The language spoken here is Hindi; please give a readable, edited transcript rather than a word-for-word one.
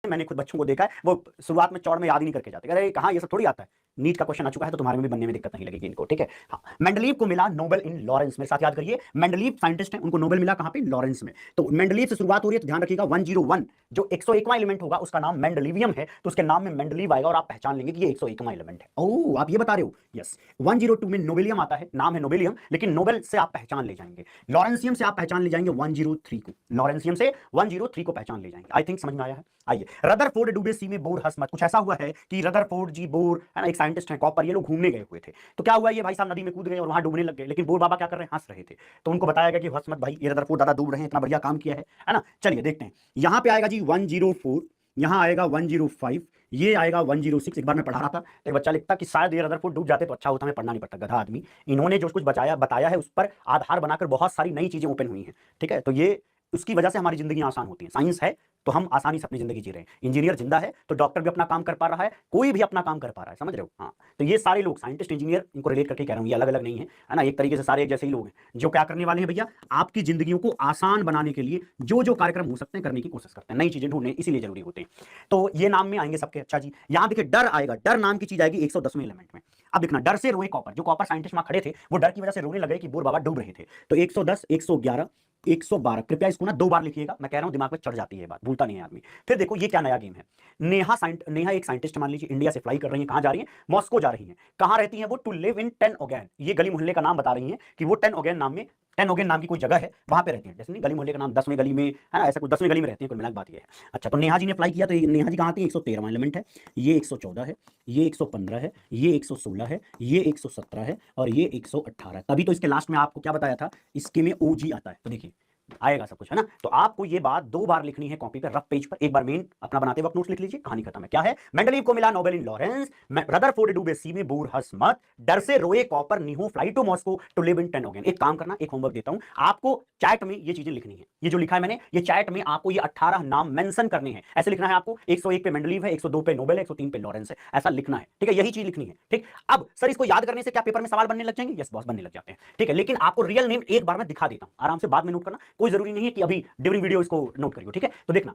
मैंने खुद बच्चों को देखा है, वो शुरुआत में चौड़ में याद ही नहीं करके जाते, अरे कहाँ ये सब थोड़ी आता है। नीट का क्वेश्चन आ चुका है तो तुम्हारे में भी बनने में दिक्कत नहीं लगेगी इनको, ठीक है। हाँ, मेंडलीव को मिला नोबेल इन लॉरेंस, मेरे साथ याद करिए, मेंडलीव साइंटिस्ट हैं, उनको नोबेल मिला कहां पे, लॉरेंस में। तो मेंडलीव से शुरुआत हो रही है तो ध्यान रखिएगा 101 जो 101वां एलिमेंट होगा उसका नाम मेंडलीवियम है, तो उसके नाम में मेंडलीव आएगा और आप पहचान लेंगे कि ये 101वां एलिमेंट है। ओह, आप ये बता रहे हो, यस। 102 में नोबेलियम आता है, नाम है नोबेलियम, लेकिन नोबेल से आप पहचान ले जाएंगे। लॉरेंसियम से आप पहचान ले जाएंगे 103 को, लॉरेंसियम से 103 को पहचान ले जाएंगे। आई थिंक समझ में आया है। आइए, रदरफोर्ड डूबे सी में बोर हंस मत, कुछ ऐसा हुआ है कि रदरफोर्ड जी बोर है ना, एक साइंटिस्ट है कॉपर, ये लोग घूमने गए हुए थे, तो क्या हुआ, ये भाई साहब नदी में कूद गए और वहां डूबने लग गए, लेकिन बोर बाबा क्या कर रहे हैं, हंस रहे थे। तो उनको बताया गया कि हंस मत भाई, ये रदरफोर्ड दादा डूब रहे हैं, इतना बढ़िया काम किया है ना। चलिए देखते हैं, यहां पे आएगा जी 104, यहां आएगा 105, ये आएगा 106। एक बार मैं पढ़ा रहा था तो एक बच्चा लिखता कि शायद ये रदरफोर्ड डूब जाते तो अच्छा होता, हमें पढ़ना नहीं पड़ता, गधा आदमी। इन्होंने जो कुछ बचाया बताया है उस पर आधार बनाकर बहुत सारी नई चीजें ओपन हुई हैं, ठीक है। तो ये उसकी वजह से हमारी जिंदगी आसान होती है, साइंस है तो हम आसानी से अपनी जिंदगी जी रहे हैं। इंजीनियर जिंदा है तो डॉक्टर भी अपना काम कर पा रहा है, कोई भी अपना काम कर पा रहा है, समझ रहे हो। हाँ, तो ये सारे लोग साइंटिस्ट इंजीनियर, इनको रिलेट करके कह रहा हूं, ये अलग अलग नहीं है ना, एक तरीके से सारे एक जैसे ही लोग हैं जो क्या करने वाले हैं भैया, आपकी जिंदगियों को आसान बनाने के लिए जो जो कार्यक्रम हो सकते हैं करने की कोशिश करते हैं, नई चीजें ढूंढने इसीलिए जरूरी होते हैं। तो ये नाम में आएंगे सबके। अच्छा जी, यहां देखिए डर आएगा, डर नाम की चीज आएगी 110वें एलिमेंट में। अब देखना, डर से रोए कॉपर, जो कॉपर साइंटिस्ट वहां खड़े थे वो डर की वजह से रोने लगे कि बोर बाबा डूब रहे थे। तो 110, 111, 112, कृपया इसको ना 2 बार लिखिएगा, मैं कह रहा हूं दिमाग में चढ़ जाती है बात, भूलता नहीं है आदमी। फिर देखो ये क्या नया गेम है, नेहा एक साइंटिस्ट मान लीजिए इंडिया से फ्लाई कर रही है, कहां जा रही है, मॉस्को जा रही है। कहां रहती है वो, टू लिव इन टेन ओगैन, ये गली मोहल्ले का नाम बता रही है कि वो टेन ओगैन नाम में, टेन ओगेन नाम की कोई जगह है वहां पे रहती है, जैसे नहीं गली मोहल्ले का नाम 10वें गली में है ना, ऐसा कुछ 10वें गली में रहती है, कुल मिलाकर बात ये है। अच्छा, तो नेहा जी ने अप्लाई किया, तो नेहा जी कहाँ आती है, 113वां एलिमेंट है, ये 114 है, ये 115 है, ये 116 है, ये 117 है और ये 118। तभी तो इसके लास्ट में आपको क्या बताया था, इसके में ओजी आता है, तो देखिए आएगा सब कुछ है ना। तो आपको ये बात 2 बार लिखनी है कॉपी पे, रफ पेज पर, एक बार मेन अपना बनाते वक्त नोट्स लिख लीजिए, कहानी खत्म है। क्या है, मेंडलीव को मिला नोबेल इन लॉरेंस, रदरफोर्ड डूबे सी में बोर हंस मत, डर से रोए कॉपर नीहो fly to Moscow to live in ten again. एक काम करना, एक होमवर्क देता हूं आपको, चैट में ये चीजें लिखनी है, ये जो लिखा है मैंने, ये चैट में आपको ये 18 नाम मेंशन करने हैं, ऐसे लिखना है आपको। 101 पे मेंडलीव है, 102 पे नोबेल है, 103 पे लॉरेंस है, ऐसा लिखना है, ठीक है, यही चीज लिखनी है, ठीक। अब सर इसको याद करने से क्या पेपर में सवाल बनने लग जाएंगे, यस बॉस बनने लग जाते हैं, ठीक है, लेकिन आपको रियल नेम एक बार मैं दिखा देता हूं, आराम से बाद में नोट करना, कोई जरूरी नहीं है कि अभी ड्यूरिंग वीडियो इसको नोट करिए, ठीक है। तो देखना,